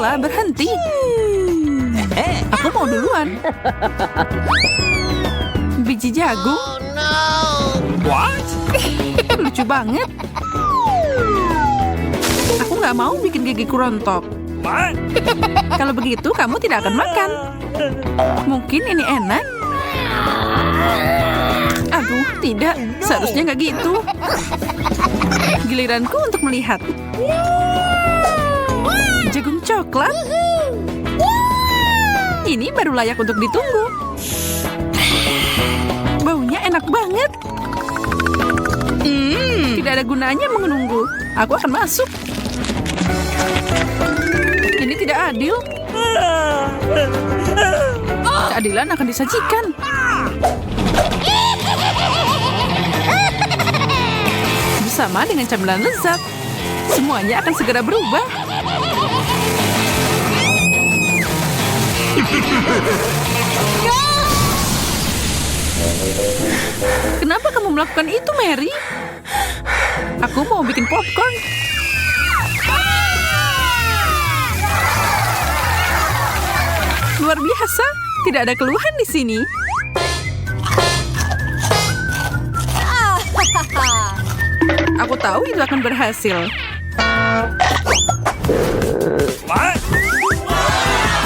Ayolah, berhenti. Aku mau duluan. Biji jagung. What? Lucu banget. Aku nggak mau bikin gigiku rontok. What? Kalau begitu, kamu tidak akan makan. Mungkin ini enak. Aduh, tidak. Seharusnya nggak gitu. Giliranku untuk melihat. Jagung coklat. Ini baru layak untuk ditunggu. Baunya enak banget. Tidak ada gunanya menunggu. Aku akan masuk. Ini tidak adil. Keadilan akan disajikan. Bersama dengan camilan lezat, semuanya akan segera berubah. Kenapa kamu melakukan itu, Mary? Aku mau bikin popcorn. Luar biasa, tidak ada keluhan di sini. Aku tahu itu akan berhasil. What?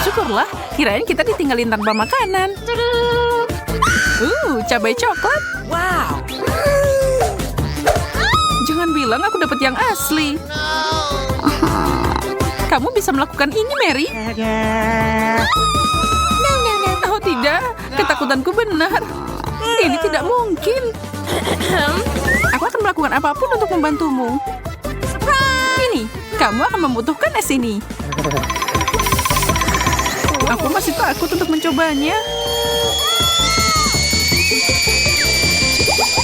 Syukurlah, kirain kita ditinggalin tanpa makanan. Cabai coklat. Wow. Jangan bilang aku dapat yang asli. Kamu bisa melakukan ini, Mary? Oh tidak, ketakutanku benar. Ini tidak mungkin. Aku akan melakukan apapun untuk membantumu. Ini, kamu akan membutuhkan es ini. Aku masih takut untuk mencobanya.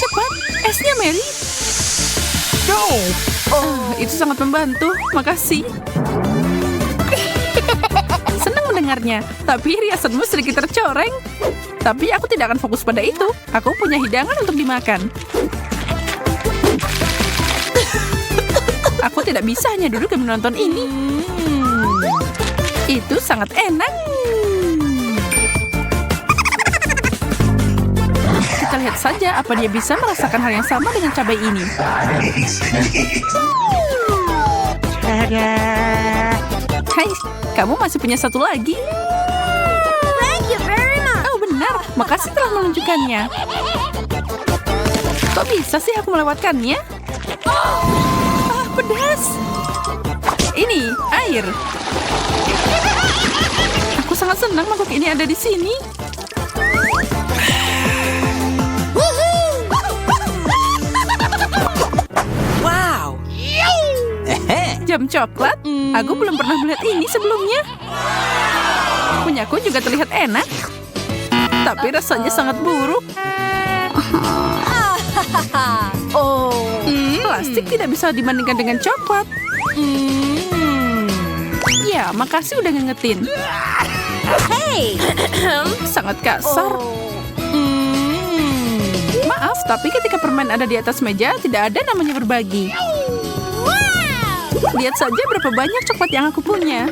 Cepat, esnya, Mary. Itu sangat membantu. Makasih. Senang mendengarnya, tapi riasanmu sedikit tercoreng. Tapi aku tidak akan fokus pada itu. Aku punya hidangan untuk dimakan. Aku tidak bisa hanya duduk dan menonton ini. Itu sangat enak. Kita lihat saja apa dia bisa merasakan hal yang sama dengan cabai ini. Hai, kamu masih punya satu lagi. Oh benar, makasih telah menunjukkannya. Kok bisa sih aku melewatkannya? Pedas. Ini air. Aku sangat senang mangkuk ini ada di sini. Wow. Jam coklat? Aku belum pernah melihat ini sebelumnya. Punyaku juga terlihat enak. Tapi rasanya sangat buruk. Plastik tidak bisa dibandingkan dengan coklat. Ya, makasih udah ngingetin. Hey, sangat kasar. Maaf, tapi ketika permen ada di atas meja, tidak ada namanya berbagi. Lihat saja berapa banyak coklat yang aku punya.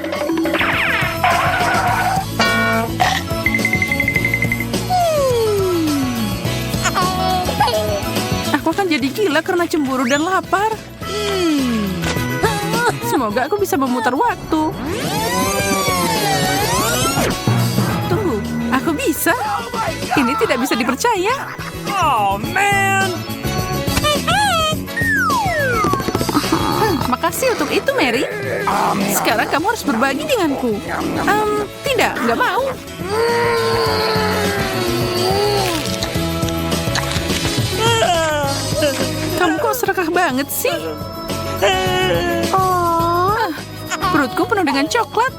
Aku akan jadi gila karena cemburu dan lapar. Semoga aku bisa memutar waktu. Tunggu, aku bisa. Ini tidak bisa dipercaya. Oh, man. Makasih untuk itu, Mary. Sekarang kamu harus berbagi denganku. Tidak, nggak mau. Kamu kok serakah banget sih? Perutku penuh dengan coklat.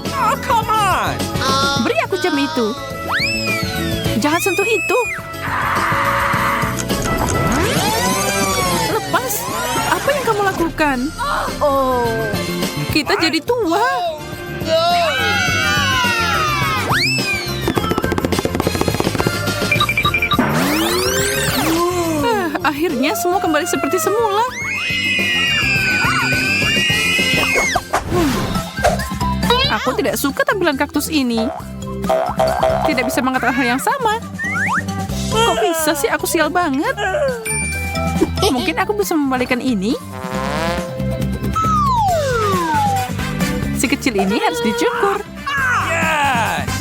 Oh, come on. Beri aku jam itu. Jangan sentuh itu. Lepas. Apa yang kamu lakukan? Kita jadi tua. Akhirnya semua kembali seperti semula. Aku tidak suka tampilan kaktus ini. Tidak bisa mengatakan hal yang sama. Kok bisa sih? Aku sial banget. Mungkin aku bisa membalikan ini. Si kecil ini harus dicukur. Yes!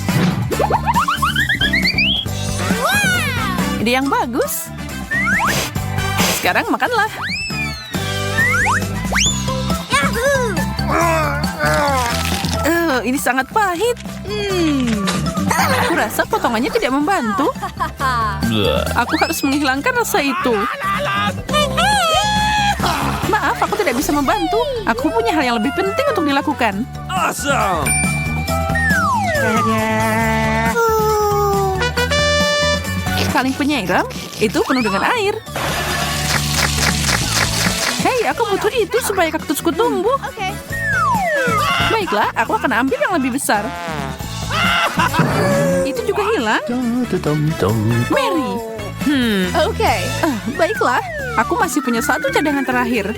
Ide yang bagus. Sekarang makanlah. Ini sangat pahit. Aku rasa potongannya tidak membantu. Aku harus menghilangkan rasa itu. Maaf, aku tidak bisa membantu. Aku punya hal yang lebih penting untuk dilakukan. Awesome! Kaleng penyiram itu penuh dengan air. Hei, aku butuh itu supaya kaktusku tumbuh. Baiklah, aku akan ambil yang lebih besar. Itu juga hilang. Mary. Baiklah, aku masih punya satu cadangan terakhir.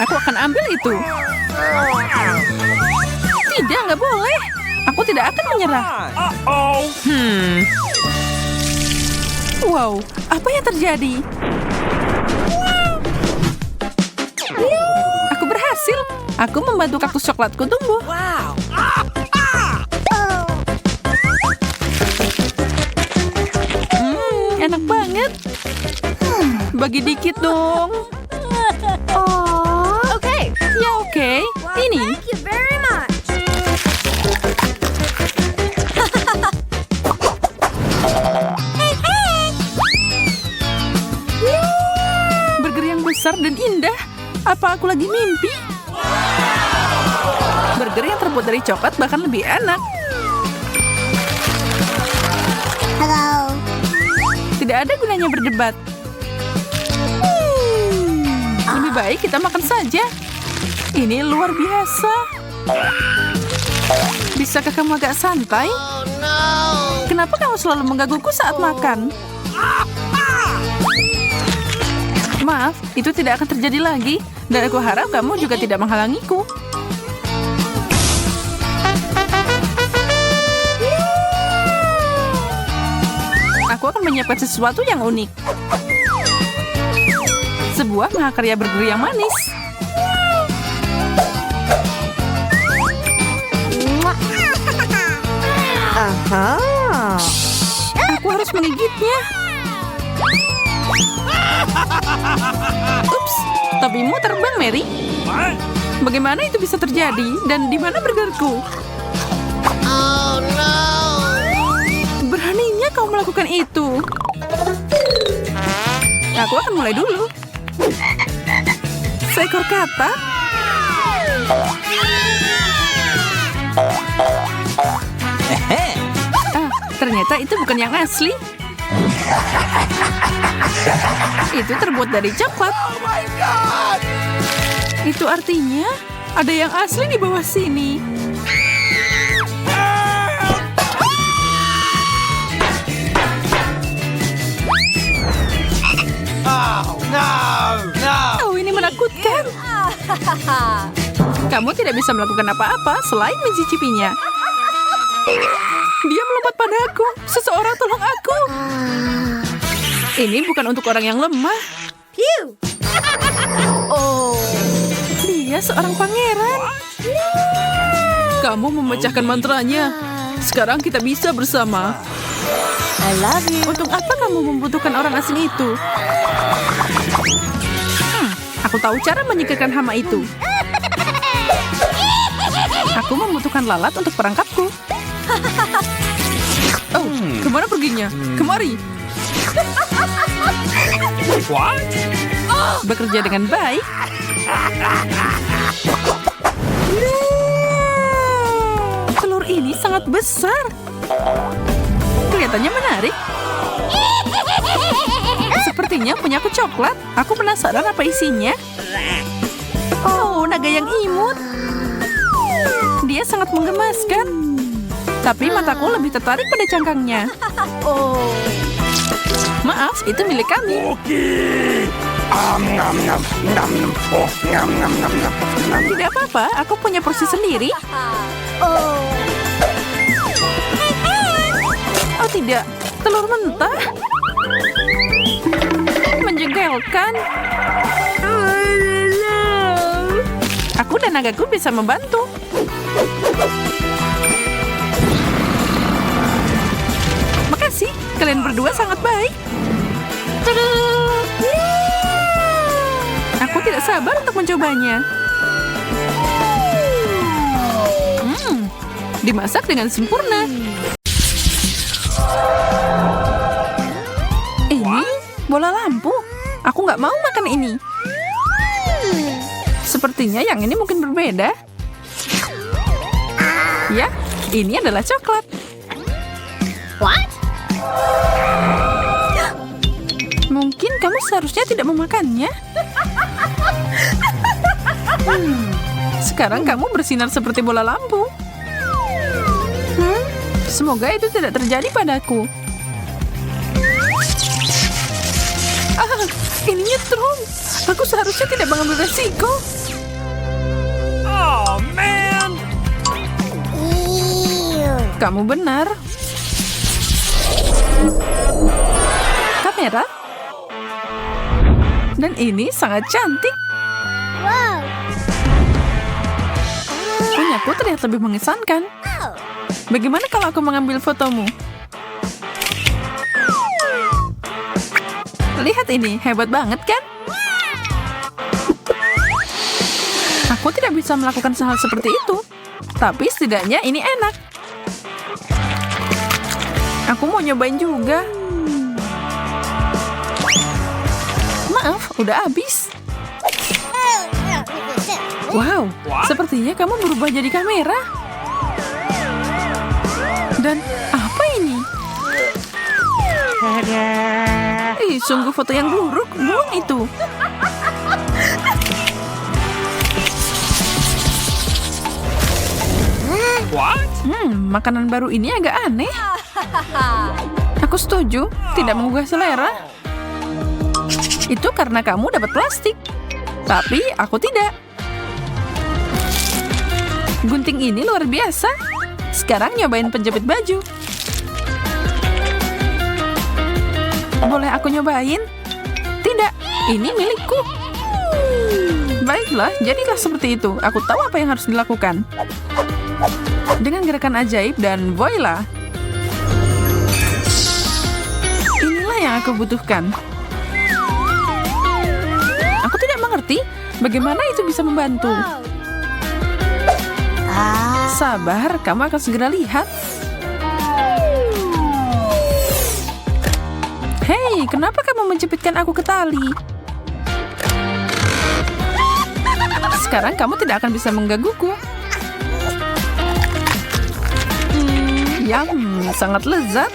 Aku akan ambil itu. Tidak, nggak boleh. Aku tidak akan menyerah. Uh-oh! Wow, apa yang terjadi? Aku berhasil. Aku membantu kaktus coklatku tumbuh. Wow! Enak banget. Bagi dikit dong. Ya oke. Ini. Burger yang besar dan indah. Apa aku lagi mimpi? Burger yang terbuat dari coklat bahkan lebih enak. Tidak ada gunanya berdebat. Lebih baik kita makan saja. Ini luar biasa. Bisakah kamu agak santai? Kenapa kamu selalu menggangguku saat makan? Maaf, itu tidak akan terjadi lagi. Dan aku harap kamu juga tidak menghalangiku. Aku akan menyiapkan sesuatu yang unik. Sebuah mahakarya burger yang manis. Aku harus menggigitnya. Ups, topimu terbang, Mary. What? Bagaimana itu bisa terjadi? Dan di mana burgerku? Beraninya kau melakukan itu. Aku akan mulai dulu. Seekor katak. Ternyata itu bukan yang asli. Itu terbuat dari coklat. Itu artinya ada yang asli di bawah sini. Oh, no! No! Oh, ini menakutkan. Kamu tidak bisa melakukan apa-apa selain mencicipinya. Dia melompat padaku. Seseorang tolong aku. Ini bukan untuk orang yang lemah. Oh, dia seorang pangeran. Kamu memecahkan mantranya. Sekarang kita bisa bersama. Untuk apa kamu membutuhkan orang asing itu? Aku tahu cara menyingkirkan hama itu. Aku membutuhkan lalat untuk perangkapku. Oh, kemana perginya? Kemari. What? Bekerja dengan baik. Telur ini sangat besar. Kelihatannya menarik. Sepertinya punya aku coklat. Aku penasaran apa isinya. Oh, naga yang imut. Dia sangat menggemaskan. Tapi mataku lebih tertarik pada cangkangnya. Oh. Maaf, itu milik kami. Okay. Tidak apa-apa, aku punya porsi sendiri. Oh tidak, telur mentah. Menjegalkan. Aku dan nagaku bisa membantu. Makasih, kalian berdua sangat baik. Aku tidak sabar untuk mencobanya. Dimasak dengan sempurna. Ini bola lampu. Aku nggak mau makan ini. Sepertinya yang ini mungkin berbeda. Ya, ini adalah coklat. What? Mungkin kamu seharusnya tidak memakannya. Sekarang kamu bersinar seperti bola lampu. Semoga itu tidak terjadi padaku. Ini nyetrum. Aku seharusnya tidak mengambil resiko. Oh, man. Kamu benar. Kamera. Dan ini sangat cantik. Wow. Punyaku terlihat lebih mengesankan. Bagaimana kalau aku mengambil fotomu? Lihat ini, hebat banget kan? Aku tidak bisa melakukan hal seperti itu. Tapi setidaknya ini enak. Aku mau nyobain juga. Maaf, udah habis. Wow, sepertinya kamu berubah jadi kamera. Dan apa ini? Ih, sungguh foto yang buruk. Buang itu. What? Makanan baru ini agak aneh. Aku setuju, tidak menggugah selera. Itu karena kamu dapat plastik. Tapi aku tidak. Gunting ini luar biasa. Sekarang nyobain penjepit baju. Boleh aku nyobain? Tidak, ini milikku. Baiklah, jadilah seperti itu. Aku tahu apa yang harus dilakukan. Dengan gerakan ajaib dan voila. Inilah yang aku butuhkan. Aku tidak mengerti bagaimana itu bisa membantu. Sabar, kamu akan segera lihat. Hei, kenapa kamu menjepitkan aku ke tali? Sekarang kamu tidak akan bisa menggangguku. Yum, sangat lezat.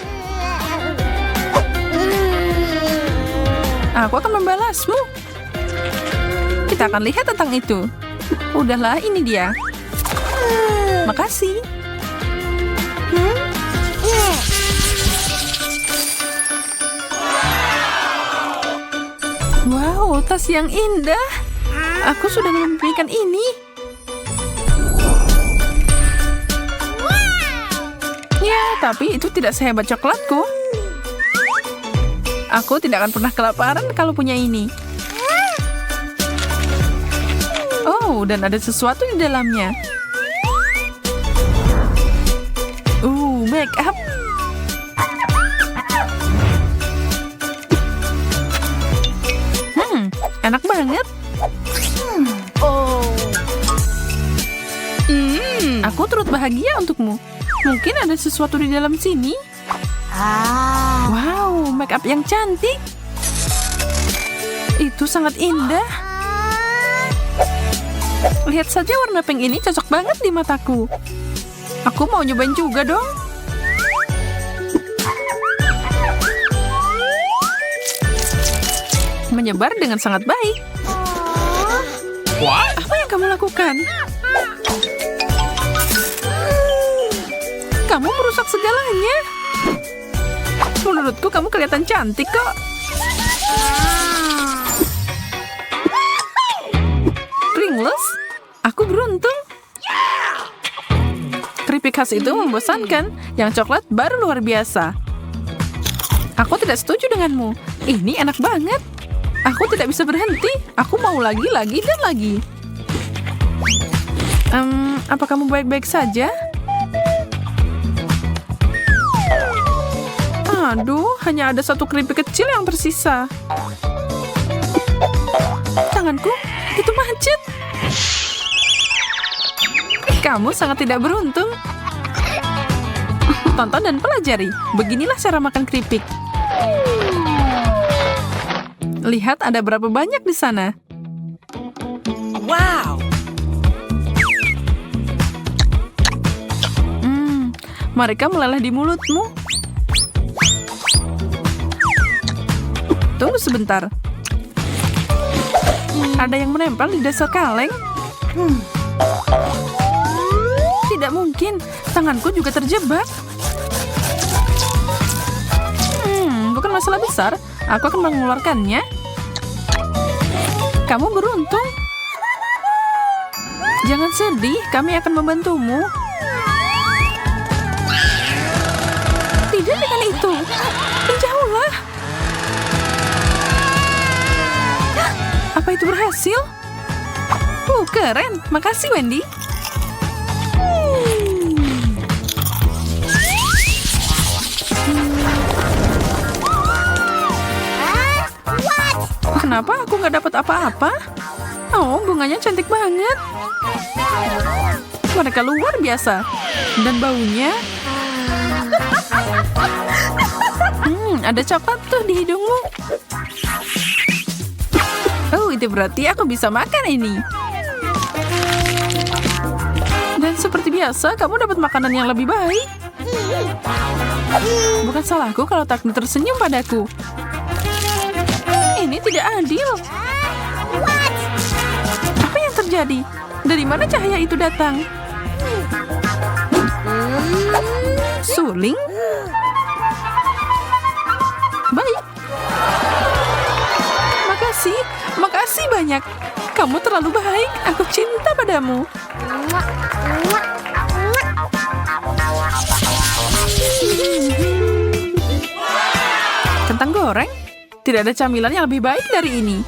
Aku akan membalasmu. Kita akan lihat tentang itu. Udahlah, ini dia. Makasih. Wow, tas yang indah. Aku sudah memimpikan ini. Ya, tapi itu tidak sehebat coklatku. Aku tidak akan pernah kelaparan kalau punya ini. Oh, dan ada sesuatu di dalamnya. Make up. Enak banget. Aku turut bahagia untukmu. Mungkin ada sesuatu di dalam sini. Wow, make up yang cantik. Itu sangat indah. Lihat saja warna pink ini cocok banget di mataku. Aku mau nyobain juga dong. Menyebar dengan sangat baik. What? Apa yang kamu lakukan? Kamu merusak segalanya. Menurutku kamu kelihatan cantik kok. Pringles? Aku beruntung. Keripik khas itu membosankan. Yang coklat baru luar biasa. Aku tidak setuju denganmu. Ini enak banget. Aku tidak bisa berhenti. Aku mau lagi, dan lagi. Apa kamu baik-baik saja? Aduh, hanya ada satu keripik kecil yang tersisa. Tanganku, itu macet. Kamu sangat tidak beruntung. Tonton dan pelajari. Beginilah cara makan keripik. Lihat ada berapa banyak di sana. Wow! Mereka meleleh di mulutmu. Tunggu sebentar. Ada yang menempel di dasar kaleng. Tidak mungkin. Tanganku juga terjebak. Bukan masalah besar. Aku akan mengeluarkannya. Kamu beruntung. Jangan sedih. Kami akan membantumu. Tidak dengan itu. Menjauhlah. Apa itu berhasil? Keren. Makasih, Wendy. Kenapa aku nggak dapat apa-apa? Oh, bunganya cantik banget. Mereka luar biasa. Dan baunya... ada coklat tuh di hidungmu. Oh, itu berarti aku bisa makan ini. Dan seperti biasa, kamu dapat makanan yang lebih baik. Bukan salahku kalau takdir tersenyum padaku. Ini tidak adil. Apa yang terjadi? Dari mana cahaya itu datang? Suling? Baik. Makasih banyak. Kamu terlalu baik. Aku cinta padamu. Kentang goreng? Tidak ada camilan yang lebih baik dari ini.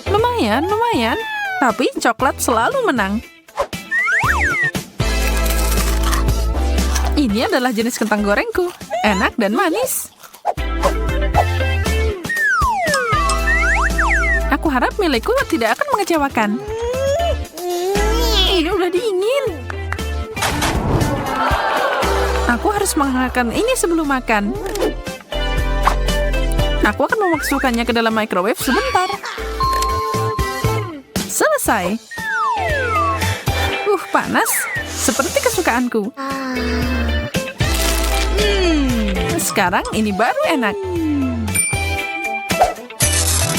Lumayan. Tapi coklat selalu menang. Ini adalah jenis kentang gorengku. Enak dan manis. Aku harap milikku tidak akan mengecewakan. Ini udah dingin. Aku harus menghangatkan ini sebelum makan. Aku akan memasukkannya ke dalam microwave sebentar. Selesai. Panas. Seperti kesukaanku. Sekarang ini baru enak.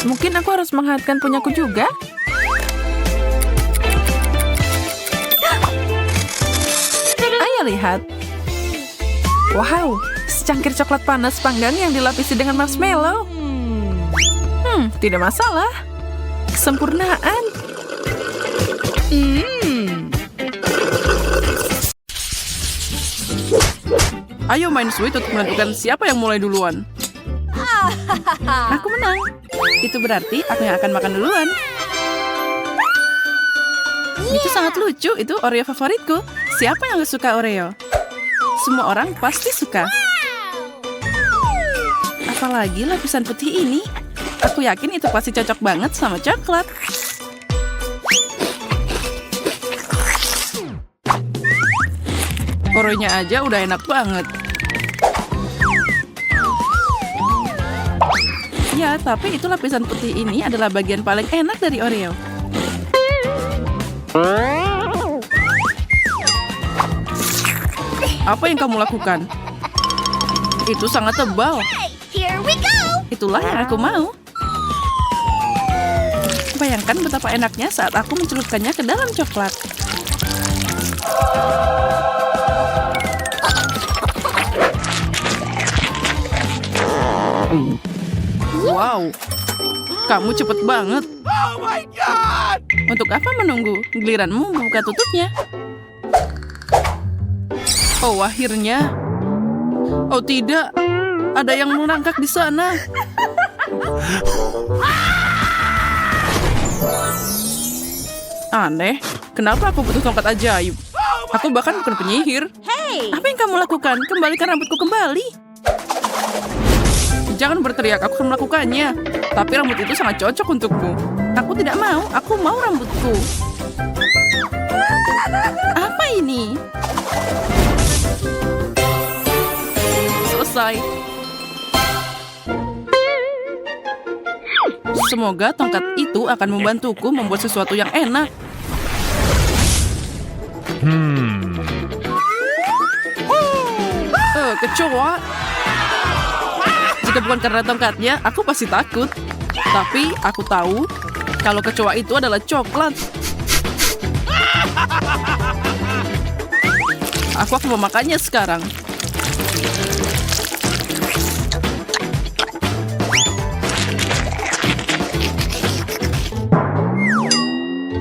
Mungkin aku harus menghangatkan punyaku juga. Ayo lihat. Wow, secangkir coklat panas panggang yang dilapisi dengan marshmallow. Tidak masalah. Kesempurnaan. Ayo main sweet untuk menentukan siapa yang mulai duluan. Aku menang. Itu berarti aku yang akan makan duluan. Itu sangat lucu. Itu Oreo favoritku. Siapa yang gak suka Oreo? Semua orang pasti suka. Apalagi lapisan putih ini. Aku yakin itu pasti cocok banget sama coklat. Oreonya aja udah enak banget. Ya, tapi itu lapisan putih ini adalah bagian paling enak dari Oreo. Apa yang kamu lakukan? Itu sangat tebal. Here we go. Itulah yang aku mau. Bayangkan betapa enaknya saat aku mencelupkannya ke dalam coklat. Wow. Kamu cepet banget. Untuk apa menunggu? Giliranmu buka tutupnya. Oh, akhirnya. Oh tidak, ada yang merangkak di sana. Aneh, kenapa aku butuh tongkat ajaib? Aku bahkan bukan penyihir. Apa yang kamu lakukan? Kembalikan rambutku kembali. Jangan berteriak, aku akan melakukannya. Tapi rambut itu sangat cocok untukmu. Aku tidak mau, aku mau rambutku. Apa ini? Selesai. Semoga tongkat itu akan membantuku membuat sesuatu yang enak. Kecoa. Jika bukan karena tongkatnya, aku pasti takut. Tapi aku tahu kalau kecoa itu adalah coklat. Aku akan memakannya sekarang.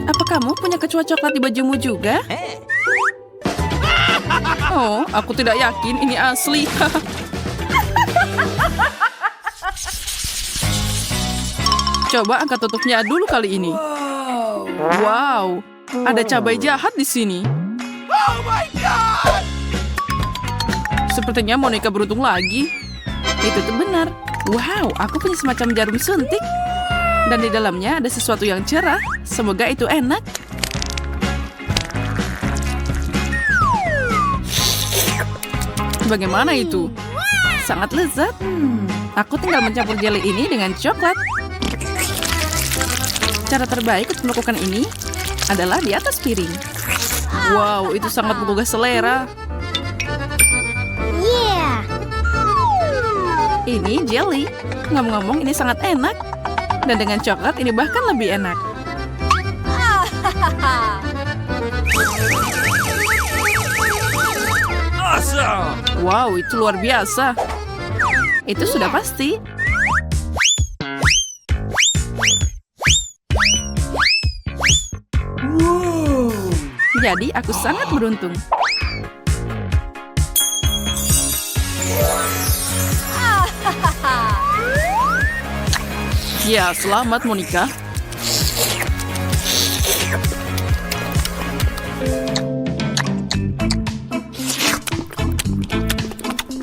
Apa kamu punya kecoa coklat di bajumu juga? Oh, aku tidak yakin ini asli. Coba angkat tutupnya dulu kali ini. Wow, ada cabai jahat di sini. Sepertinya Monica beruntung lagi. Itu tuh benar. Wow, aku punya semacam jarum suntik. Dan di dalamnya ada sesuatu yang cerah. Semoga itu enak. Bagaimana itu? Sangat lezat. Aku tinggal mencampur jelly ini dengan coklat. Cara terbaik untuk melakukan ini adalah di atas piring. Wow, itu sangat menggugah selera. Yeah. Ini jelly. Ngomong-ngomong, ini sangat enak. Dan dengan coklat, ini bahkan lebih enak. Awesome! Wow, itu luar biasa. Itu sudah pasti. Jadi, aku sangat beruntung. Ya, selamat Monica.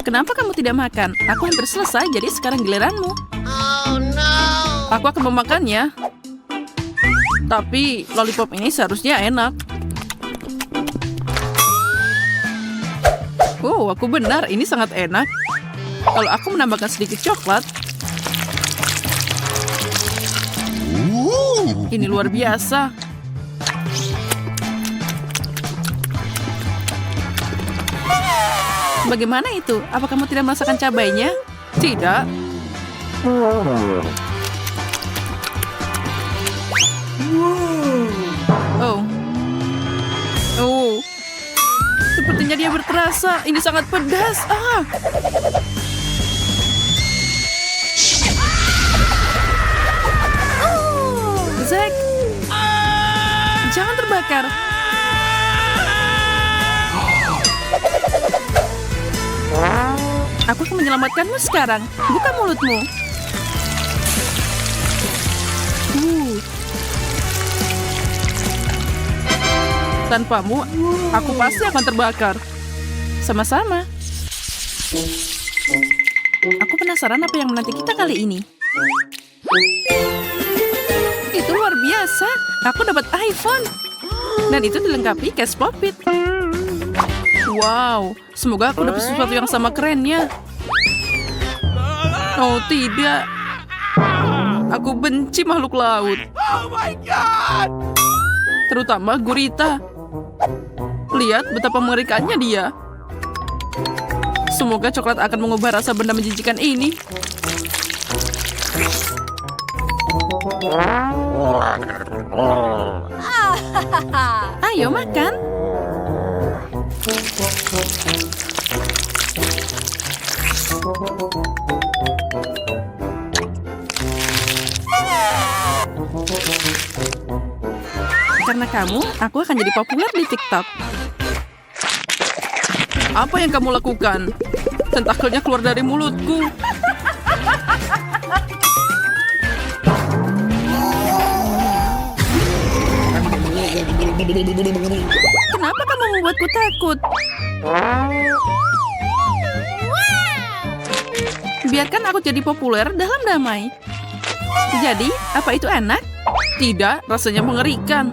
Kenapa kamu tidak makan? Aku hampir selesai, jadi sekarang giliranmu. Oh no. Aku akan memakannya. Tapi lollipop ini seharusnya enak. Oh, aku benar. Ini sangat enak. Kalau aku menambahkan sedikit coklat. Ini luar biasa. Bagaimana itu? Apa kamu tidak merasakan cabainya? Tidak. Oh. Oh. Sepertinya dia berterasa. Ini sangat pedas. Ah. Zack. Jangan terbakar. Aku akan menyelamatkanmu sekarang. Buka mulutmu. Tanpamu, aku pasti akan terbakar. Sama-sama. Aku penasaran apa yang menanti kita kali ini. Itu luar biasa. Aku dapat iPhone. Dan itu dilengkapi case pop-it. Wow, semoga aku dapat sesuatu yang sama kerennya. Oh tidak. Aku benci makhluk laut. Oh my God! Terutama gurita. Lihat betapa mengerikannya dia. Semoga coklat akan mengubah rasa benda menjijikan ini. Ayo makan. Karena kamu, aku akan jadi populer di TikTok. Apa yang kamu lakukan? Tentakelnya keluar dari mulutku. Kenapa kamu membuatku takut? Biarkan aku jadi populer dalam damai. Jadi, apa itu enak? Tidak, rasanya mengerikan.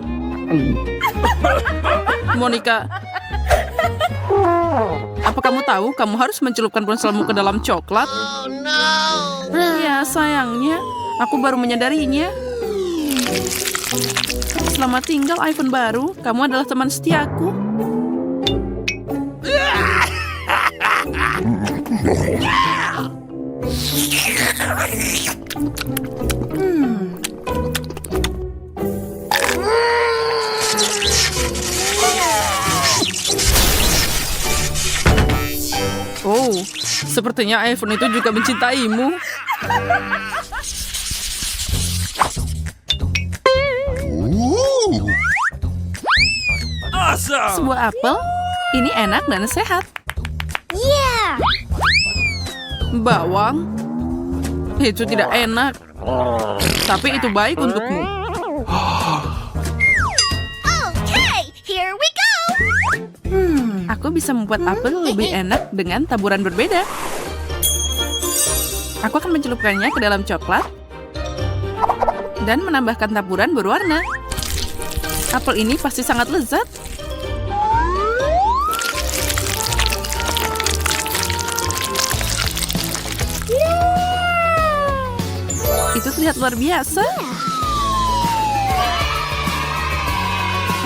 Monica, apa kamu tahu kamu harus mencelupkan ponselmu ke dalam coklat? Ya, sayangnya, aku baru menyadarinya. Selamat tinggal iPhone baru, kamu adalah teman setiaku. Oh, sepertinya iPhone itu juga mencintaimu. Awesome! Sebuah apel, ini enak dan sehat. Yeah! Bawang, itu tidak enak. Tapi itu baik untukmu. Okay, here we go! Aku bisa membuat apel lebih enak dengan taburan berbeda. Aku akan mencelupkannya ke dalam coklat dan menambahkan taburan berwarna. Apel ini pasti sangat lezat. Itu terlihat luar biasa.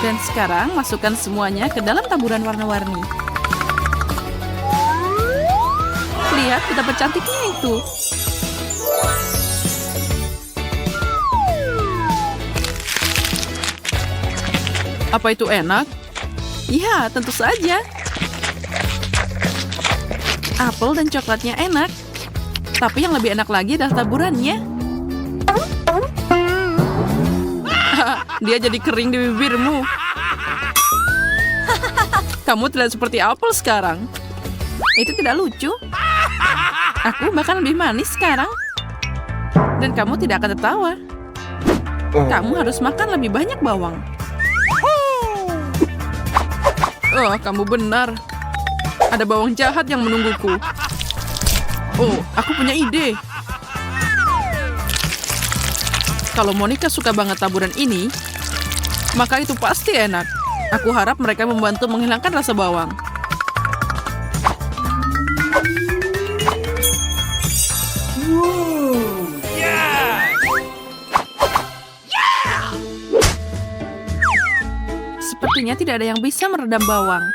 Dan sekarang masukkan semuanya ke dalam taburan warna-warni. Lihat betapa cantiknya itu. Apa itu enak? Ya, tentu saja. Apel dan coklatnya enak. Tapi yang lebih enak lagi adalah taburannya. Dia jadi kering di bibirmu. Kamu terlihat seperti apel sekarang. Itu tidak lucu. Aku bahkan lebih manis sekarang. Dan kamu tidak akan tertawa. Kamu harus makan lebih banyak bawang. Oh, kamu benar. Ada bawang jahat yang menungguku. Oh, aku punya ide. Kalau Monica suka banget taburan ini, maka itu pasti enak. Aku harap mereka membantu menghilangkan rasa bawang. Sepertinya tidak ada yang bisa meredam bawang.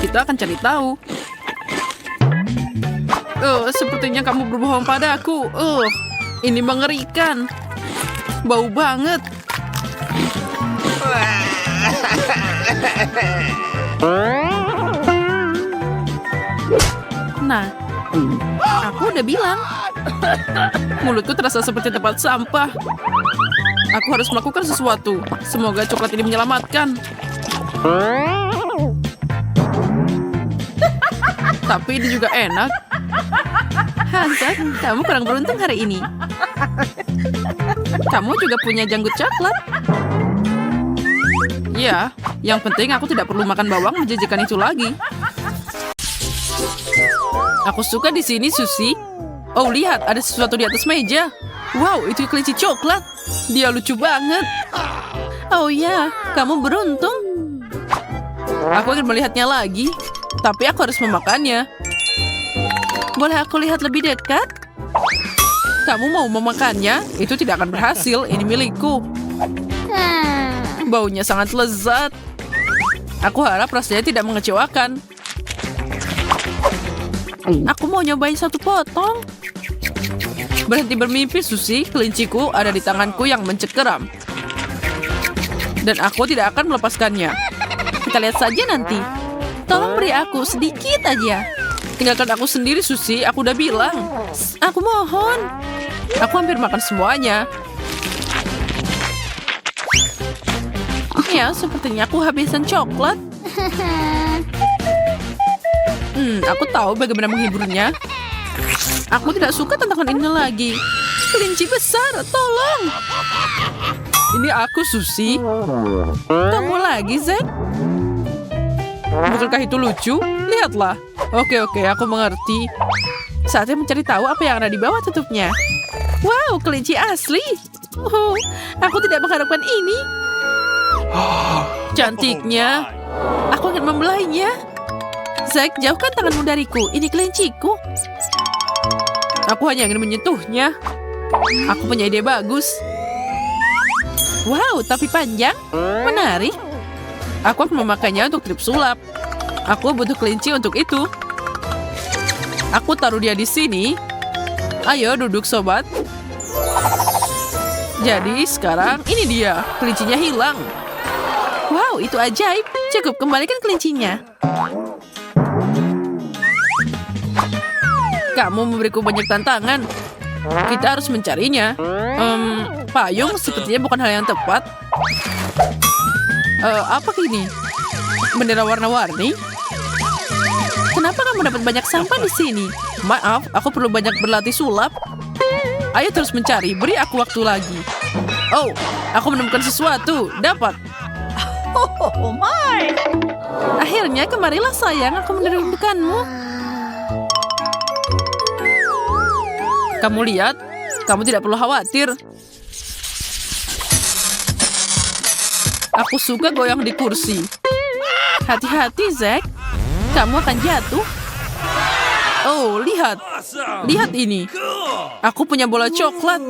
Kita akan cari tahu. Sepertinya kamu berbohong padaku. Ini mengerikan. Bau banget. Nah, aku udah bilang. Mulutku terasa seperti tempat sampah. Aku harus melakukan sesuatu. Semoga coklat ini menyelamatkan. Tapi ini juga enak. Hansen, kamu kurang beruntung hari ini. Kamu juga punya janggut coklat. Ya, yang penting aku tidak perlu makan bawang menjajakan itu lagi. Aku suka di sini, Susie. Oh, lihat, ada sesuatu di atas meja. Wow, itu kelinci coklat. Dia lucu banget. Oh ya, kamu beruntung. Aku akan melihatnya lagi. Tapi aku harus memakannya. Boleh aku lihat lebih dekat? Kamu mau memakannya? Itu tidak akan berhasil. Ini milikku. Baunya sangat lezat. Aku harap rasanya tidak mengecewakan. Aku mau nyobain satu potong. Berhenti bermimpi, Susie. Kelinciku ada di tanganku yang mencengkeram. Dan aku tidak akan melepaskannya. Kita lihat saja nanti. Tolong beri aku sedikit aja. Tinggalkan aku sendiri, Susi. Aku udah bilang. Aku mohon. Aku hampir makan semuanya. Ya, sepertinya aku habisan coklat. Aku tahu bagaimana menghiburnya. Aku tidak suka tantangan ini lagi. Kelinci besar, tolong. Ini aku, Susi. Kamu lagi, Zack? Bukankah itu lucu? Lihatlah. Oke, aku mengerti. Saatnya mencari tahu apa yang ada di bawah tutupnya. Wow, kelinci asli. Aku tidak mengharapkan ini. Cantiknya. Aku akan membelainya. Zack, jauhkan tanganmu dariku. Ini kelinciku. Aku hanya ingin menyentuhnya. Aku punya ide bagus. Wow, tapi panjang. Menarik. Aku akan memakainya untuk trip sulap. Aku butuh kelinci untuk itu. Aku taruh dia di sini. Ayo duduk, sobat. Jadi sekarang ini dia. Kelincinya hilang. Wow, itu ajaib. Cukup, kembalikan kelincinya. Kamu memberiku banyak tantangan. Kita harus mencarinya. Payung sepertinya bukan hal yang tepat. Apa ini? Bendera warna-warni? Kenapa kamu dapat banyak sampah di sini? Maaf, aku perlu banyak berlatih sulap. Ayo terus mencari, beri aku waktu lagi. Oh, aku menemukan sesuatu. Dapat. Oh my. Akhirnya kemarilah sayang, aku menemukanmu. Kamu lihat, kamu tidak perlu khawatir. Aku suka goyang di kursi. Hati-hati, Zack. Kamu akan jatuh. Oh, lihat. Lihat ini. Aku punya bola coklat.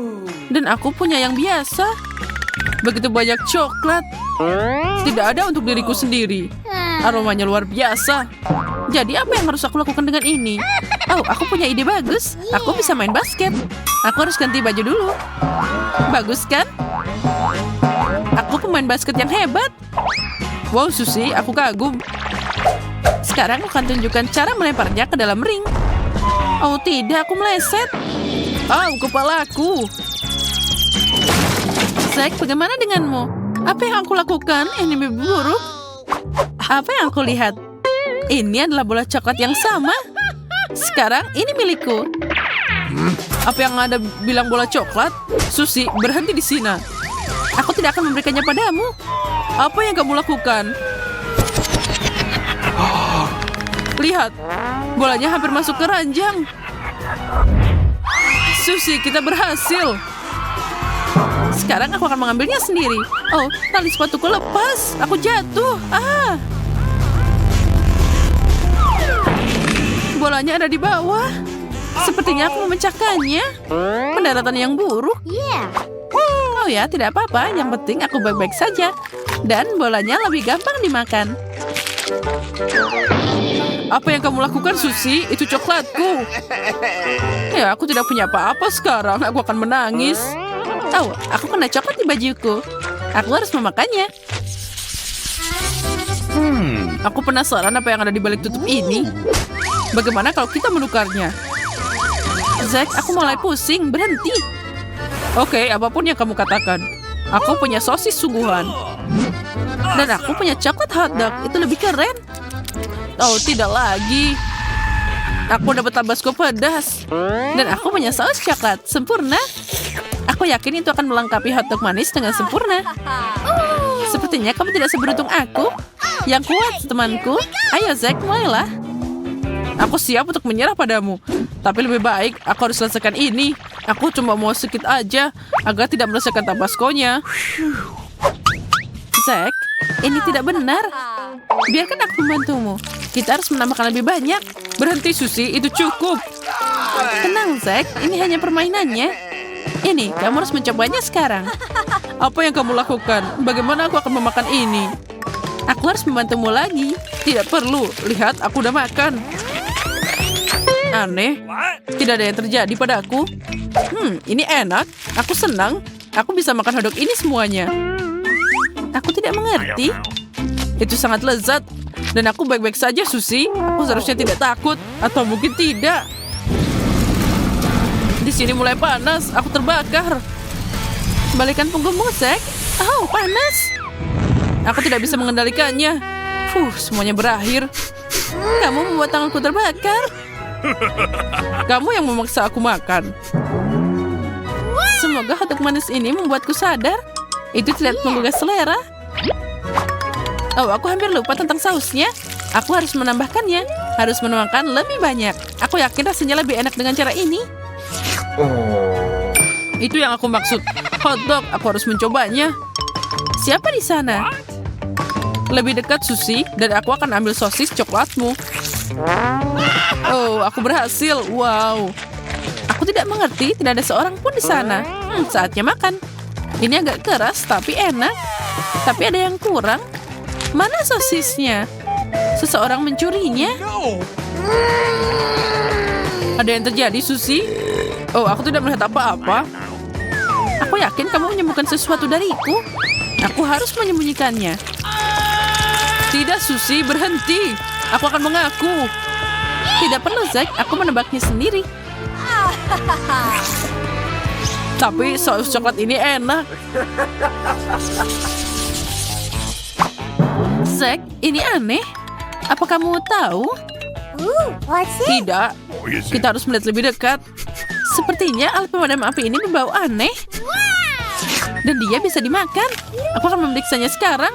Dan aku punya yang biasa. Begitu banyak coklat. Tidak ada untuk diriku sendiri. Aromanya luar biasa. Jadi apa yang harus aku lakukan dengan ini? Oh, aku punya ide bagus. Aku bisa main basket. Aku harus ganti baju dulu. Bagus kan? Aku pemain basket yang hebat. Wow, Susi, aku kagum. Sekarang aku akan tunjukkan cara melemparnya ke dalam ring. Oh tidak, aku meleset. Oh, kepalaku. Zack, bagaimana denganmu? Apa yang aku lakukan? Ini mimpi buruk. Apa yang aku lihat? Ini adalah bola coklat yang sama. Sekarang ini milikku. Apa yang ada bilang bola coklat? Susi, berhenti di sini. Aku tidak akan memberikannya padamu. Apa yang kamu lakukan? Lihat, bolanya hampir masuk ke ranjang. Susi, kita berhasil. Sekarang aku akan mengambilnya sendiri. Oh, tali sepatuku lepas. Aku jatuh. Bolanya ada di bawah. Sepertinya aku memecahkannya. Pendaratan yang buruk. Yeah. Oh ya, tidak apa-apa. Yang penting aku baik-baik saja. Dan bolanya lebih gampang dimakan. Apa yang kamu lakukan, Susi? Itu coklatku. Ya, aku tidak punya apa-apa sekarang. Aku akan menangis. Oh, aku kena coklat di bajuku. Aku harus memakannya. Aku penasaran apa yang ada di balik tutup ini. Bagaimana kalau kita menukarnya? Zack, aku mulai pusing. Berhenti. Oke, apapun yang kamu katakan. Aku punya sosis sungguhan. Dan aku punya coklat hotdog. Itu lebih keren. Oh, tidak lagi. Aku dapat tabasco pedas. Dan aku punya saus coklat. Sempurna. Aku yakin itu akan melengkapi hotdog manis dengan sempurna. Sepertinya kamu tidak seberuntung aku. Yang kuat, temanku. Ayo, Zack, mulailah. Aku siap untuk menyerah padamu. Tapi lebih baik aku harus selesaikan ini. Aku cuma mau sedikit aja agar tidak merasakan tabasconya. Zack, ini tidak benar. Biarkan aku membantumu. Kita harus menambahkan lebih banyak. Berhenti, Susi, itu cukup. Tenang, Zack, ini hanya permainannya. Ini, kamu harus mencobanya sekarang. Apa yang kamu lakukan? Bagaimana aku akan memakan ini? Aku harus membantumu lagi. Tidak perlu, lihat aku udah makan. Aneh, tidak ada yang terjadi padaku. Ini enak. Aku senang. Aku bisa makan hotdog ini semuanya. Aku tidak mengerti. Itu sangat lezat. Dan aku baik-baik saja, Susi. Aku seharusnya tidak takut. Atau mungkin tidak. Di sini mulai panas. Aku terbakar. Balikan punggungmu, Zack. Oh, panas. Aku tidak bisa mengendalikannya. Semuanya berakhir. Kamu membuat tanganku terbakar. Kamu yang memaksa aku makan. Semoga hotdog manis ini membuatku sadar. Itu tidak menggugah selera. Oh, aku hampir lupa tentang sausnya. Aku harus menambahkannya. Harus menuangkan lebih banyak. Aku yakin rasanya lebih enak dengan cara ini. Itu yang aku maksud. Hotdog, aku harus mencobanya. Siapa di sana? Lebih dekat, Susi. Dan aku akan ambil sosis coklatmu. Oh, aku berhasil. Wow. Aku tidak mengerti. Tidak ada seorang pun di sana. Saatnya makan. Ini agak keras, tapi enak. Tapi ada yang kurang. Mana sosisnya? Seseorang mencurinya? Ada yang terjadi, Susi? Oh, aku tidak melihat apa-apa. Aku yakin kamu menyembunyikan sesuatu dariku. Aku harus menyembunyikannya. Tidak, Susi, berhenti. Aku akan mengaku. Tidak perlu, Zack. Aku menebaknya sendiri. Tapi saus coklat ini enak. Zack, ini aneh. Apa kamu tahu? What's it? Tidak. Kita harus melihat lebih dekat. Sepertinya alat pemadam api ini berbau aneh. Dan dia bisa dimakan. Aku akan memeriksanya sekarang.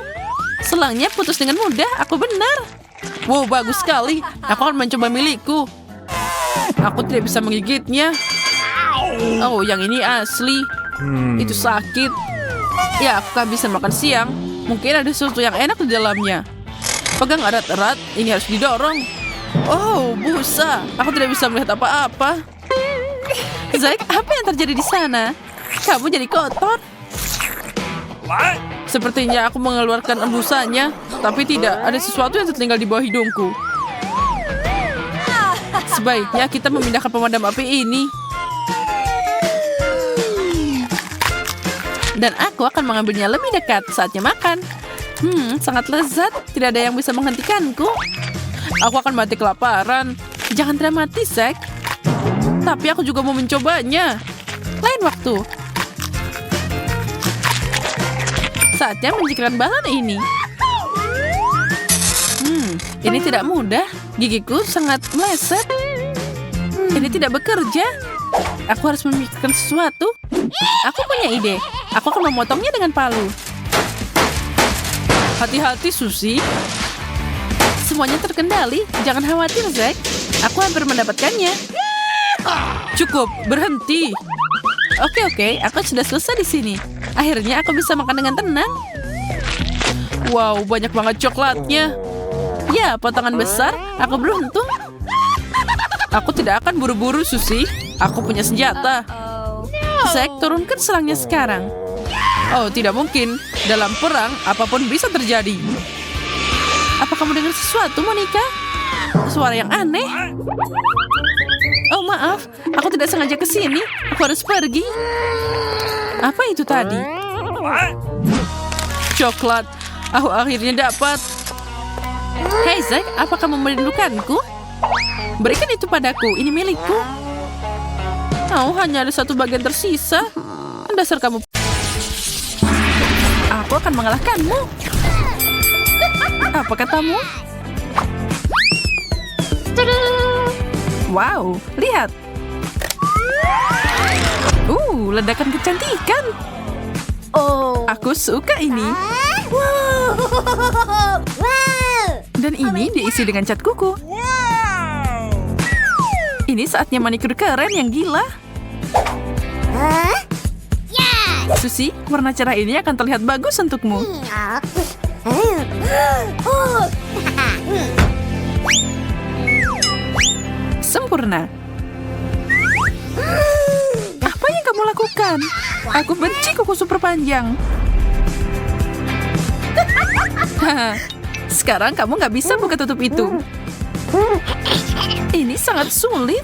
Selangnya putus dengan mudah. Aku benar. Wow, bagus sekali. Aku akan mencoba milikku. Aku tidak bisa menggigitnya. Oh, yang ini asli. Itu sakit. Ya, aku kehabisan makan siang. Mungkin ada sesuatu yang enak di dalamnya. Pegang erat-erat. Ini harus didorong. Oh, busa. Aku tidak bisa melihat apa-apa. Zack, apa yang terjadi di sana? Kamu jadi kotor. What? Sepertinya aku mengeluarkan embusannya. Tapi tidak, ada sesuatu yang tertinggal di bawah hidungku. Sebaiknya kita memindahkan pemadam api ini. Dan aku akan mengambilnya lebih dekat. Saatnya makan. Sangat lezat. Tidak ada yang bisa menghentikanku. Aku akan mati kelaparan. Jangan dramatis, Zack. Tapi aku juga mau mencobanya. Lain waktu. Saatnya menjikan balon ini. Ini tidak mudah. Gigiku sangat meleset. Ini tidak bekerja. Aku harus memikirkan sesuatu. Aku punya ide. Aku akan memotongnya dengan palu. Hati-hati, Susi. Semuanya terkendali. Jangan khawatir, Zack. Aku hampir mendapatkannya. Cukup, berhenti. Oke, aku sudah selesai di sini. Akhirnya aku bisa makan dengan tenang. Wow, banyak banget coklatnya. Ya, potongan besar. Aku beruntung. Aku tidak akan buru-buru, Susi. Aku punya senjata. Zack, turunkan selangnya sekarang. Oh, tidak mungkin. Dalam perang, apapun bisa terjadi. Apa kamu dengar sesuatu, Monica? Suara yang aneh. Oh, maaf. Aku tidak sengaja ke sini. Aku harus pergi. Apa itu tadi? Coklat. Aku akhirnya dapat. Hei, Zack, apa kamu merindukanku? Berikan itu padaku. Ini milikku. Oh, hanya ada satu bagian tersisa. Dasar kamu. Aku akan mengalahkanmu. Apa katamu? Wow, lihat. Ledakan kecantikan. Oh. Aku suka ini. Wow. Dan ini diisi dengan cat kuku. Ini saatnya manikur keren yang gila. Huh? Yes. Susi, warna cerah ini akan terlihat bagus untukmu. Sempurna. Apa yang kamu lakukan? Aku benci kuku super panjang. Sekarang kamu nggak bisa buka tutup itu. Ini sangat sulit.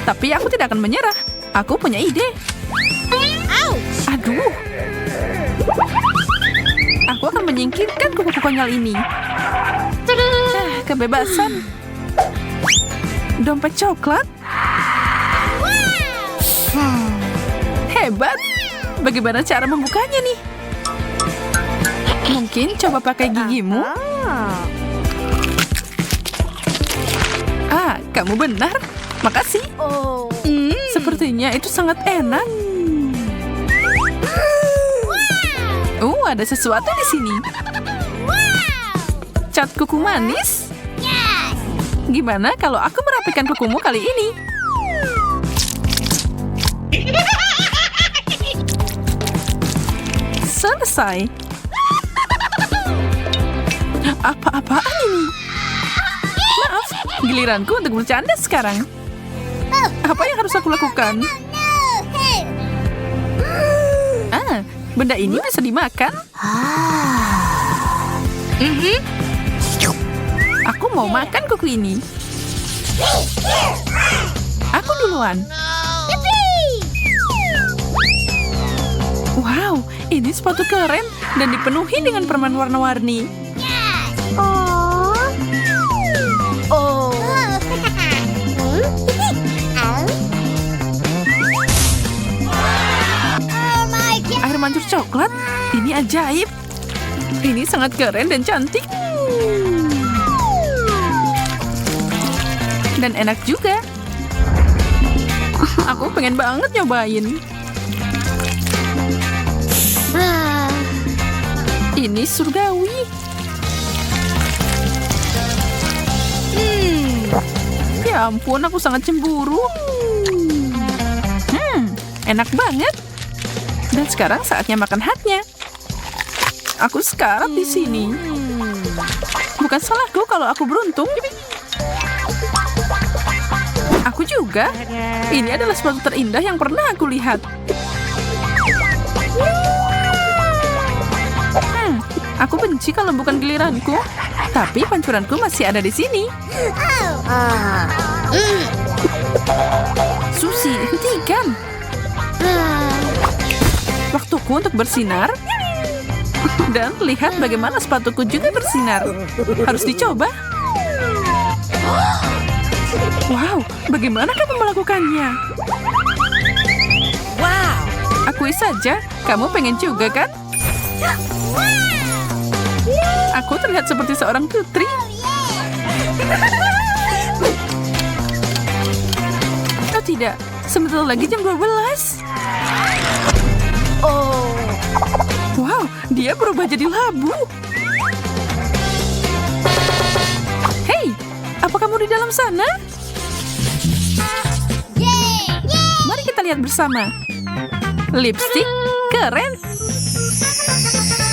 Tapi aku tidak akan menyerah. Aku punya ide. Aduh. Aku akan menyingkirkan kuku konyol ini. Kebebasan. Dompet coklat. Hebat. Bagaimana cara membukanya nih? Mungkin coba pakai gigimu. Kamu benar. Makasih. Sepertinya itu sangat enak. Ada sesuatu di sini. Cat kuku manis. Gimana kalau aku merapikan kukumu kali ini? Selesai. Apa-apaan ini? Maaf, giliranku untuk bercanda sekarang. Apa yang harus aku lakukan? Benda ini bisa dimakan. Aku mau makan kuku ini. Aku duluan. Wow, ini sepatu keren dan dipenuhi dengan permen warna-warni. Air mancur coklat, ini ajaib. Ini sangat keren dan cantik. Dan enak juga. Aku pengen banget nyobain. Ini surgawi. Ya ampun, aku sangat cemburu. Enak banget. Dan sekarang saatnya makan hatnya. Aku sekarat di sini. Bukan salahku kalau aku beruntung. Aku juga. Ini adalah sepatu terindah yang pernah aku lihat. Aku benci kalau bukan giliranku. Tapi pancuranku masih ada di sini. Susi, hentikan. Waktuku untuk bersinar. Dan lihat bagaimana sepatuku juga bersinar. Harus dicoba. Wow, bagaimana kamu melakukannya? Wow, akui saja, kamu pengen juga kan? Aku terlihat seperti seorang putri. Oh tidak, sebentar lagi jam 12. Wow, dia berubah jadi labu. Hei, apa kamu di dalam sana? Mari kita lihat bersama. Lipstik keren.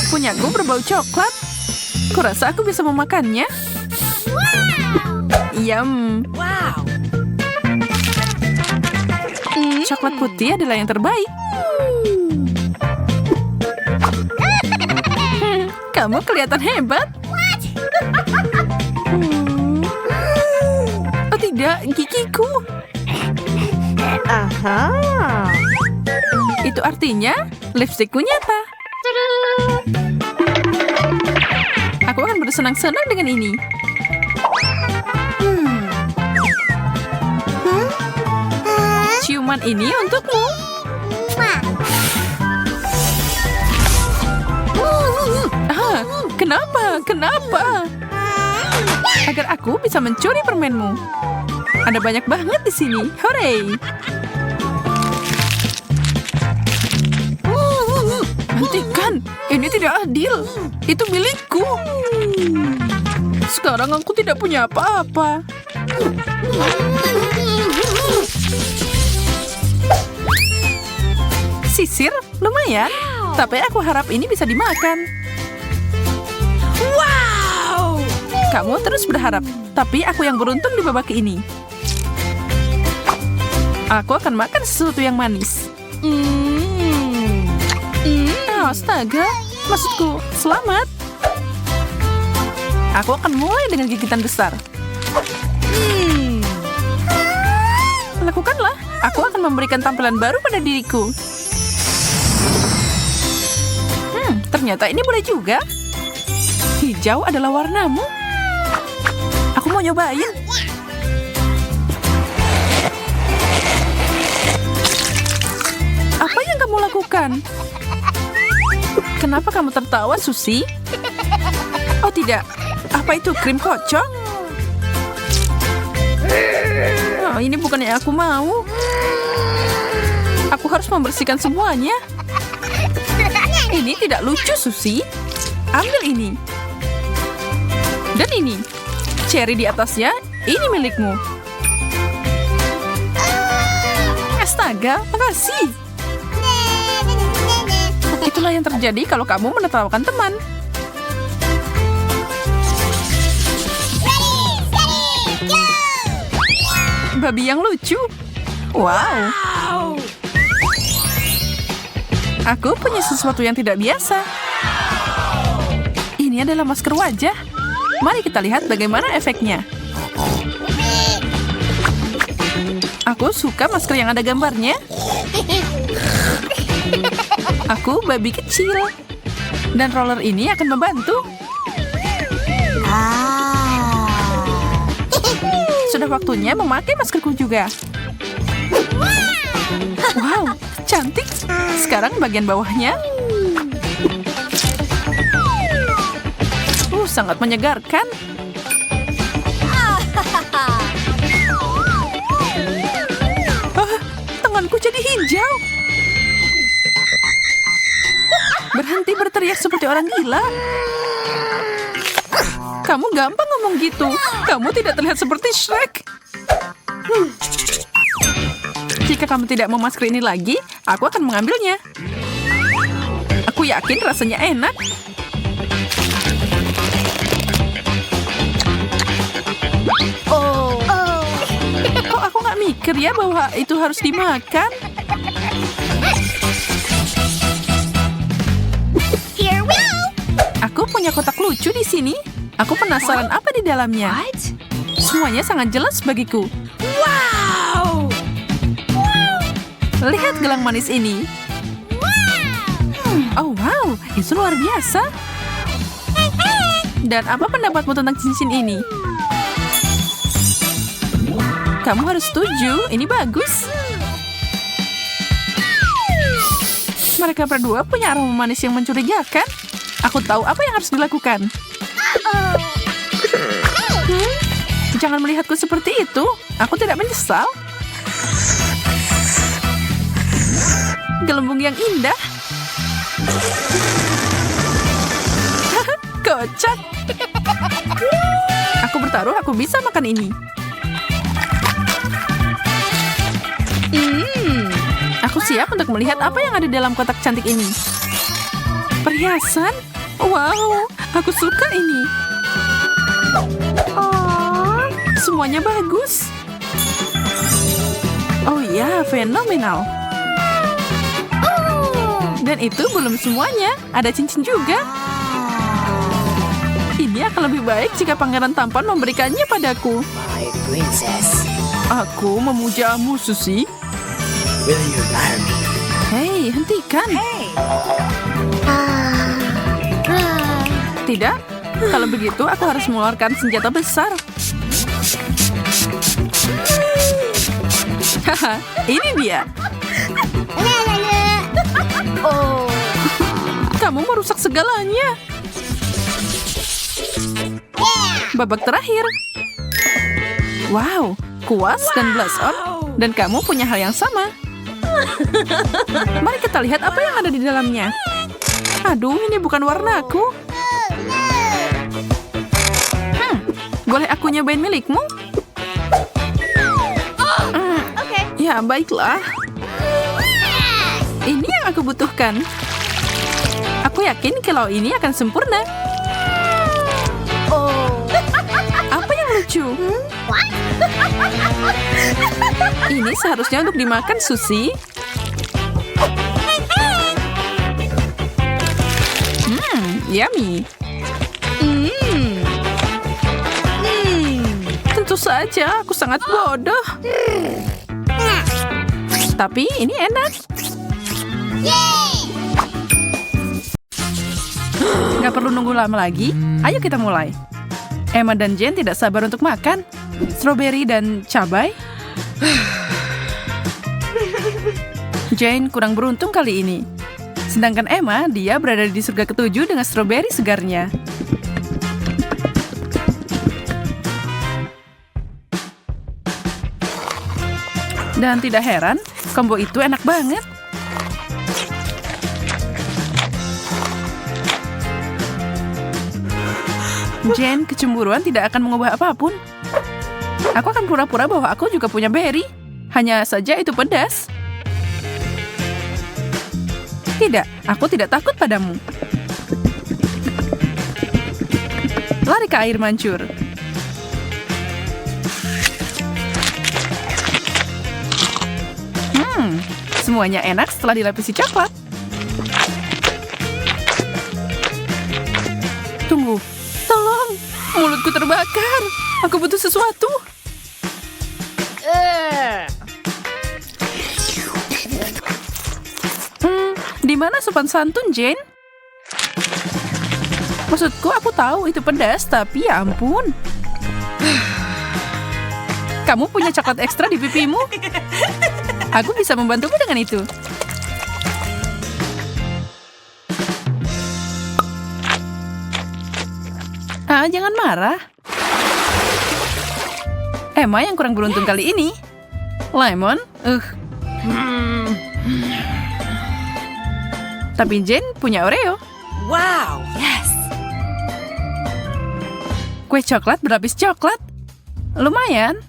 Punyaku berbau coklat. Kurasa aku bisa memakannya. Yum. Coklat putih adalah yang terbaik. Kamu kelihatan hebat. Oh tidak, gigiku. Itu artinya lipstikku nyata. Aku akan bersenang-senang dengan ini. Ciuman ini untukmu. Kenapa? Agar aku bisa mencuri permenmu. Ada banyak banget di sini. Hore! Hentikan! Ini tidak adil. Itu milikku. Sekarang aku tidak punya apa-apa. Sisir, lumayan. Tapi aku harap ini bisa dimakan. Wow! Kamu terus berharap, tapi aku yang beruntung di babak ini. Aku akan makan sesuatu yang manis. Astaga, maksudku, selamat. Aku akan mulai dengan gigitan besar. Lakukanlah, aku akan memberikan tampilan baru pada diriku. Ternyata ini boleh juga. Hijau adalah warnamu. Aku mau nyobain. Apa yang kamu lakukan? Kenapa kamu tertawa, Susi? Oh tidak, apa itu krim kocok? Oh, ini bukan yang aku mau. Aku harus membersihkan semuanya. Ini tidak lucu, Susi. Ambil ini. Dan ini. Cherry di atasnya, ini milikmu. Astaga, makasih. Itulah yang terjadi kalau kamu menertawakan teman. Babi yang lucu. Wow. Aku punya sesuatu yang tidak biasa. Ini adalah masker wajah. Mari kita lihat bagaimana efeknya. Aku suka masker yang ada gambarnya. Aku babi kecil. Dan roller ini akan membantu. Sudah waktunya memakai maskerku juga. Wow, cantik. Sekarang bagian bawahnya. Sangat menyegarkan. Tanganku jadi hijau. Berhenti berteriak seperti orang gila. Kamu gampang ngomong gitu. Kamu tidak terlihat seperti Shrek. Jika kamu tidak mau masker ini lagi, aku akan mengambilnya. Aku yakin rasanya enak. Kok aku nggak mikir ya bahwa itu harus dimakan? Here we go. Aku punya kotak lucu di sini. Aku penasaran apa di dalamnya. Semuanya sangat jelas bagiku. Wow. Lihat gelang manis ini. Oh wow, itu luar biasa. Dan apa pendapatmu tentang cincin ini? Kamu harus setuju, ini bagus. Mereka berdua punya aroma manis yang mencurigakan. Aku tahu apa yang harus dilakukan. Jangan melihatku seperti itu. Aku tidak menyesal. Gelembung yang indah. Kocak. Aku bertaruh aku bisa makan ini. Aku siap untuk melihat apa yang ada di dalam kotak cantik ini. Perhiasan? Wow, aku suka ini. Semuanya bagus. Oh ya, fenomenal. Dan itu belum semuanya. Ada cincin juga. Ini akan lebih baik jika Pangeran Tampan memberikannya padaku. My princess, Aku memujamu, Susi. will you marry me? Hei, hentikan. Tidak? Kalau begitu, aku harus mengeluarkan senjata besar. Haha, ini dia. Oh. Kamu merusak segalanya. Babak terakhir. Wow, kuas dan blush on. Dan kamu punya hal yang sama. Mari kita lihat apa yang ada di dalamnya. Aduh, ini bukan warnaku. Boleh aku nyobain milikmu? Ya, baiklah. Ini yang aku butuhkan. Aku yakin kalau ini akan sempurna. Apa yang lucu? Ini seharusnya untuk dimakan, Susi. Yummy. Tentu saja, aku sangat bodoh. Tapi ini enak. Nggak perlu nunggu lama lagi. Ayo kita mulai. Emma dan Jane tidak sabar untuk makan. Stroberi dan cabai. Jane kurang beruntung kali ini. Sedangkan Emma, dia berada di surga ketujuh dengan stroberi segarnya. Dan tidak heran, combo itu enak banget. Jane kecemburuan tidak akan mengubah apapun. Aku akan pura-pura bahwa aku juga punya berry. Hanya saja itu pedas. Tidak, aku tidak takut padamu. Lari ke air mancur. Semuanya enak setelah dilapisi coklat. Tunggu, tolong, mulutku terbakar. Aku butuh sesuatu. Di mana sopan santun, Jane? Maksudku, aku tahu itu pedas, tapi ya ampun. Kamu punya coklat ekstra di pipimu? Aku bisa membantumu dengan itu. Jangan marah. Emma yang kurang beruntung kali ini. Lemon, Tapi Jane punya Oreo. Wow. Yes. Kue coklat berlapis coklat. Lumayan.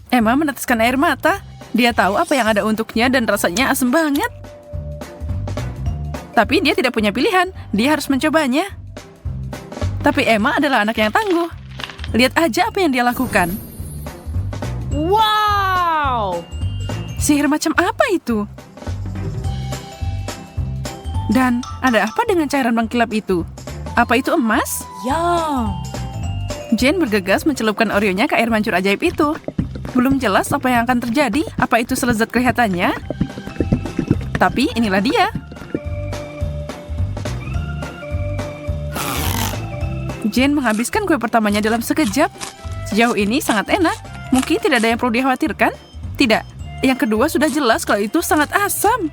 Emma meneteskan air mata. Dia tahu apa yang ada untuknya dan rasanya asem banget. Tapi dia tidak punya pilihan. Dia harus mencobanya. Tapi Emma adalah anak yang tangguh. Lihat aja apa yang dia lakukan. Wow. Sihir macam apa itu? Dan ada apa dengan cairan mengkilap itu? Apa itu emas? Yum. Jane bergegas mencelupkan Oreo-nya ke air mancur ajaib itu. Belum jelas apa yang akan terjadi, apa itu selezat kelihatannya. Tapi inilah dia. Jane menghabiskan kue pertamanya dalam sekejap. Sejauh ini sangat enak. Mungkin tidak ada yang perlu dikhawatirkan. Tidak. Yang kedua sudah jelas kalau itu sangat asam.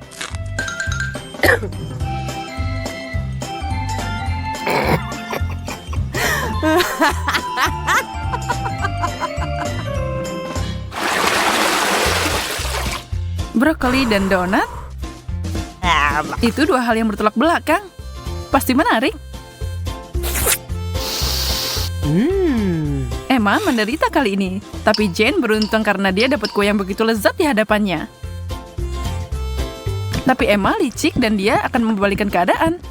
Brokoli dan donat? Itu dua hal yang bertolak belakang. Pasti menarik. Emma menderita kali ini, tapi Jane beruntung karena dia dapat kue yang begitu lezat di hadapannya. Tapi Emma licik dan dia akan membalikan keadaan.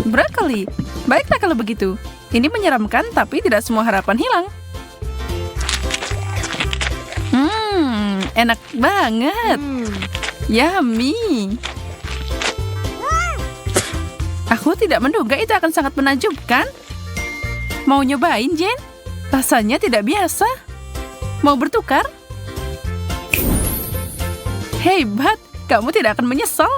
Brokoli, baiklah kalau begitu. Ini menyeramkan, tapi tidak semua harapan hilang. Enak banget. Yummy. Aku tidak menduga itu akan sangat menakjubkan. Mau nyobain, Jane? Rasanya tidak biasa. Mau bertukar? Hebat, kamu tidak akan menyesal.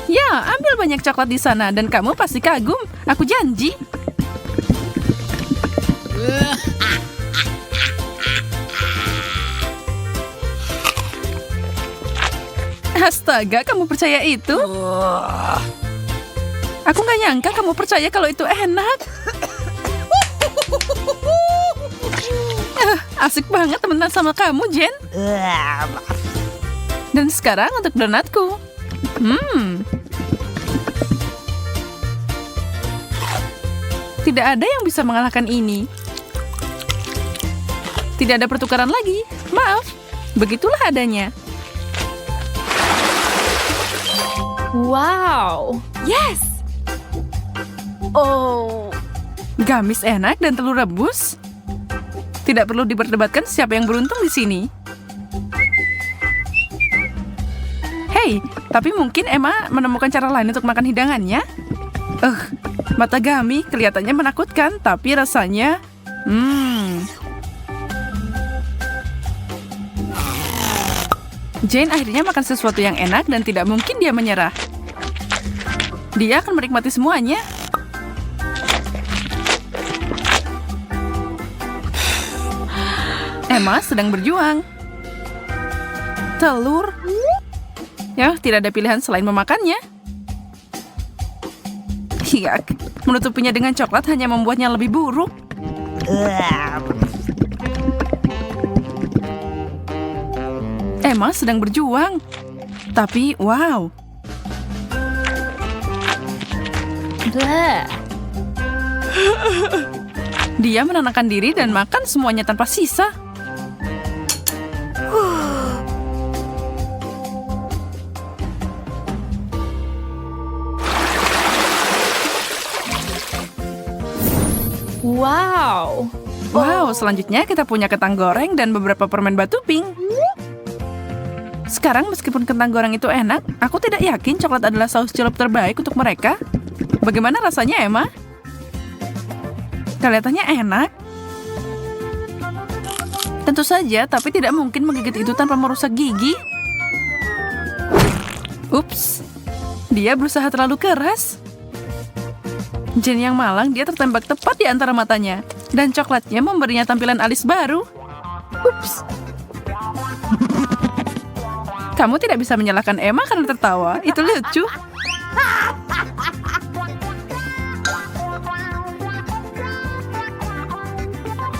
Ya, ambil banyak coklat di sana dan kamu pasti kagum. Aku janji. Astaga, kamu percaya itu? Aku nggak nyangka kamu percaya kalau itu enak. Asik banget temenan sama kamu, Jane. Dan sekarang untuk donatku. Tidak ada yang bisa mengalahkan ini. Tidak ada pertukaran lagi. Maaf, begitulah adanya. Wow. Yes. Oh. Gamis enak dan telur rebus. Tidak perlu diperdebatkan siapa yang beruntung di sini. Hei, tapi mungkin Emma menemukan cara lain untuk makan hidangannya. Mata Gami kelihatannya menakutkan, tapi rasanya... Jane akhirnya makan sesuatu yang enak dan tidak mungkin dia menyerah. Dia akan menikmati semuanya. Emma sedang berjuang. Telur. Ya, tidak ada pilihan selain memakannya. Yak, menutupinya dengan coklat hanya membuatnya lebih buruk. Emma sedang berjuang. Tapi, wow. Dia menenangkan diri dan makan semuanya tanpa sisa. Wow. Wow, selanjutnya kita punya kentang goreng dan beberapa permen batu pink. Sekarang meskipun kentang goreng itu enak, aku tidak yakin coklat adalah saus celup terbaik untuk mereka. Bagaimana rasanya, Emma? Kelihatannya enak. Tentu saja, tapi tidak mungkin menggigit itu tanpa merusak gigi. Ups, dia berusaha terlalu keras. Jen yang malang, dia tertembak tepat di antara matanya. Dan coklatnya memberinya tampilan alis baru. Ups. Kamu tidak bisa menyalahkan Emma karena tertawa. Itu lucu.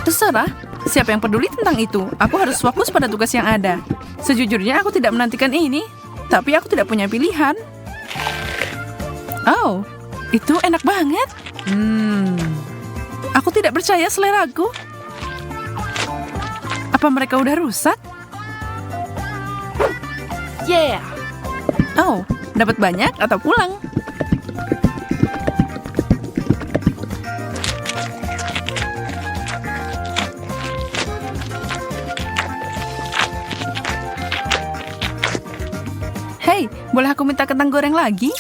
Terserah, siapa yang peduli tentang itu? Aku harus fokus pada tugas yang ada. Sejujurnya aku tidak menantikan ini, tapi aku tidak punya pilihan. Oh, itu enak banget. Aku tidak percaya seleraku. Apa mereka udah rusak? Yeah. Oh, dapat banyak atau pulang? Hei, boleh aku minta kentang goreng lagi?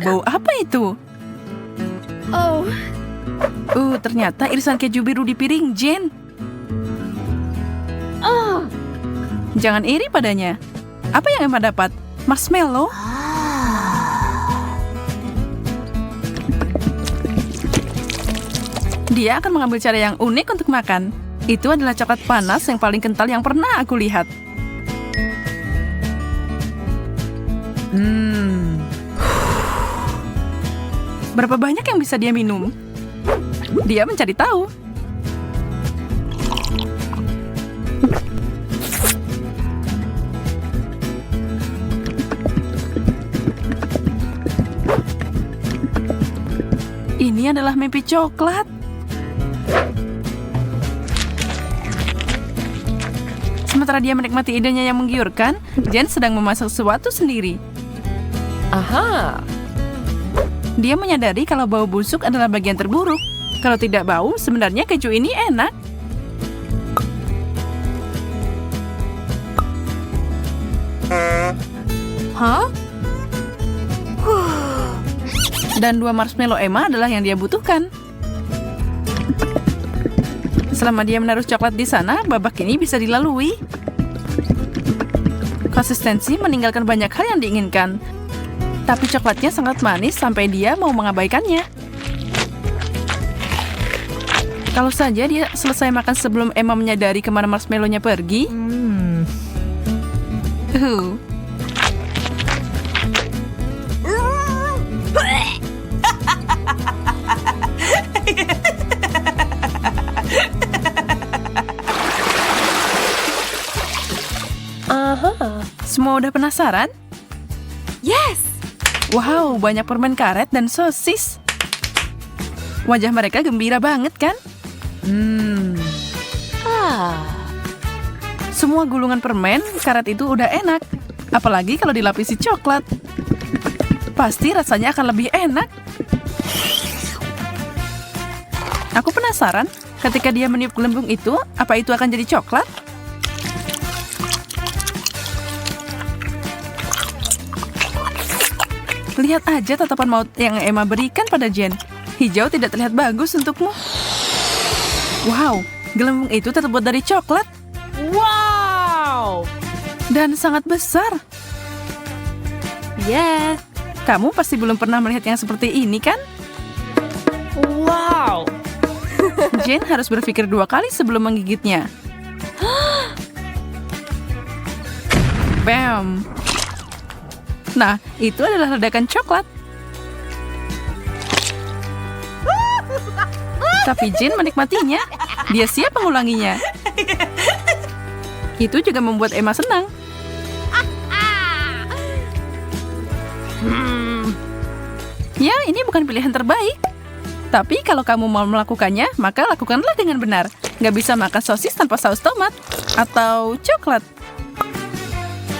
Bau apa itu? Oh. Ternyata irisan keju biru di piring Jen. Oh. Jangan iri padanya. Apa yang Emma dapat? Marshmallow? Dia akan mengambil cara yang unik untuk makan. Itu adalah coklat panas yang paling kental yang pernah aku lihat. Berapa banyak yang bisa dia minum? Dia mencari tahu. Ini adalah mimpi coklat. Sementara dia menikmati idenya yang menggiurkan, Jen sedang memasak sesuatu sendiri. Aha. Dia menyadari kalau bau busuk adalah bagian terburuk. Kalau tidak bau, sebenarnya keju ini enak. Hah? Dan 2 marshmallow Emma adalah yang dia butuhkan. Selama dia menaruh coklat di sana, babak ini bisa dilalui. Konsistensi meninggalkan banyak hal yang diinginkan. Tapi coklatnya sangat manis sampai dia mau mengabaikannya. Kalau saja dia selesai makan sebelum Emma menyadari kemana marshmallow-nya pergi. Semua udah penasaran? Yes. Wow, banyak permen karet dan sosis. Wajah mereka gembira banget kan? Semua gulungan permen karet itu udah enak. Apalagi kalau dilapisi coklat. Pasti rasanya akan lebih enak. Aku penasaran, ketika dia meniup gelembung itu, apa itu akan jadi coklat? Lihat aja tatapan maut yang Emma berikan pada Jen. Hijau tidak terlihat bagus untukmu. Wow, Gelembung itu terbuat dari coklat Wow! dan sangat besar. Yes! Kamu pasti belum pernah melihat yang seperti ini, kan? Wow! Jane harus berpikir 2 kali sebelum menggigitnya. Bam! Nah, itu adalah ledakan coklat. Tapi Jane menikmatinya. Dia siap mengulanginya. Itu juga membuat Emma senang. Ya, ini bukan pilihan terbaik. Tapi kalau kamu mau melakukannya, maka lakukanlah dengan benar. Nggak bisa makan sosis tanpa saus tomat. Atau coklat.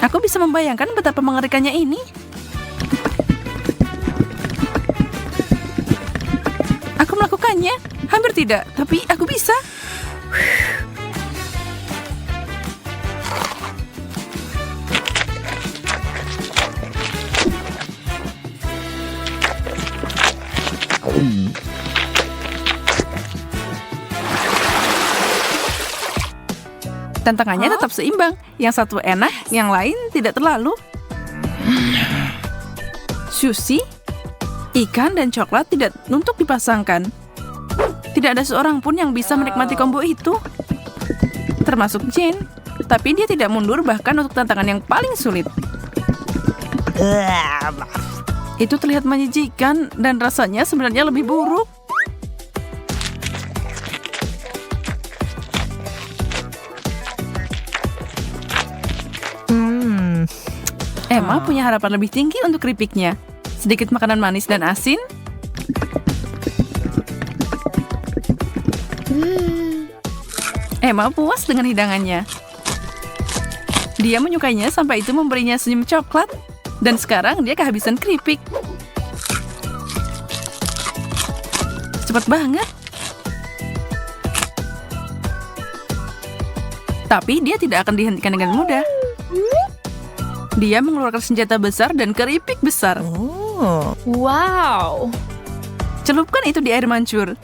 Aku bisa membayangkan betapa mengerikannya ini. Aku melakukannya. Hampir tidak, tapi aku bisa. Tantangannya tetap seimbang. Yang satu enak, yang lain tidak terlalu. Sushi, ikan, dan coklat tidak untuk dipasangkan. Tidak ada seorang pun yang bisa menikmati combo itu. Termasuk Jane. Tapi dia tidak mundur bahkan untuk tantangan yang paling sulit. Itu terlihat menjijikan dan rasanya sebenarnya lebih buruk. Emma punya harapan lebih tinggi untuk keripiknya. Sedikit makanan manis dan asin. Emma puas dengan hidangannya. Dia menyukainya sampai itu memberinya senyum coklat. Dan sekarang dia kehabisan keripik. Cepat banget. Tapi dia tidak akan dihentikan dengan mudah. Dia mengeluarkan senjata besar dan keripik besar. Wow! Celupkan itu di air mancur.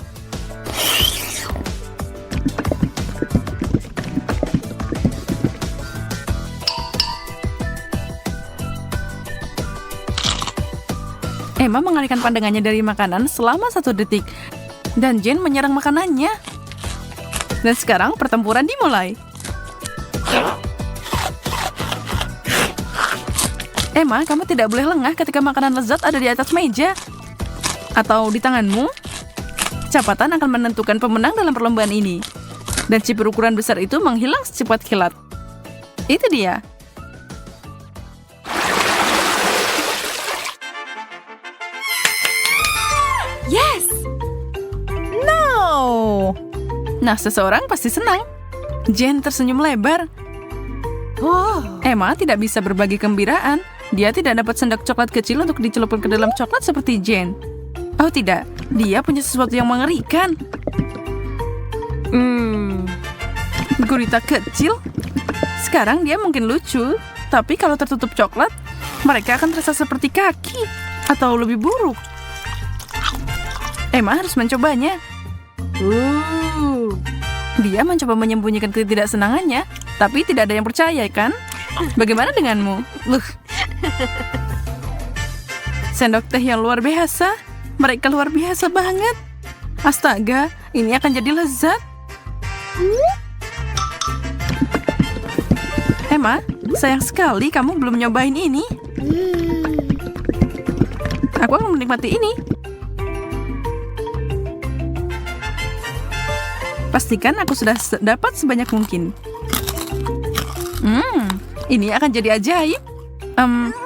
Emma mengalihkan pandangannya dari makanan selama 1 detik. Dan Jane menyerang makanannya. Dan sekarang pertempuran dimulai. Emma, kamu tidak boleh lengah ketika makanan lezat ada di atas meja. Atau di tanganmu. Kecepatan akan menentukan pemenang dalam perlombaan ini. Dan chip berukuran besar itu menghilang secepat kilat. Itu dia. Yes! No! Nah, seseorang pasti senang. Jane tersenyum lebar. Emma tidak bisa berbagi kegembiraan. Dia tidak dapat sendok coklat kecil untuk dicelupkan ke dalam coklat seperti Jane. Oh tidak, dia punya sesuatu yang mengerikan. Gurita kecil. Sekarang dia mungkin lucu, tapi kalau tertutup coklat, mereka akan terasa seperti kaki. Atau lebih buruk. Emma harus mencobanya. Dia mencoba menyembunyikan ketidaksenangannya, tapi tidak ada yang percaya, kan? Bagaimana denganmu? Sendok teh yang luar biasa. Mereka luar biasa banget. Astaga, ini akan jadi lezat. Emma, sayang sekali kamu belum nyobain ini. Aku akan menikmati ini. Pastikan aku sudah dapat sebanyak mungkin. Ini akan jadi ajaib.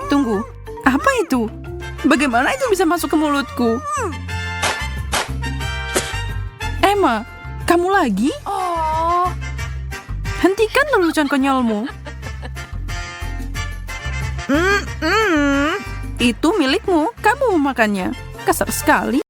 Tunggu. Apa itu? Bagaimana itu bisa masuk ke mulutku? Emma, kamu lagi? Hentikan lelucon konyolmu. Itu milikmu. Kamu memakannya. Kasar sekali.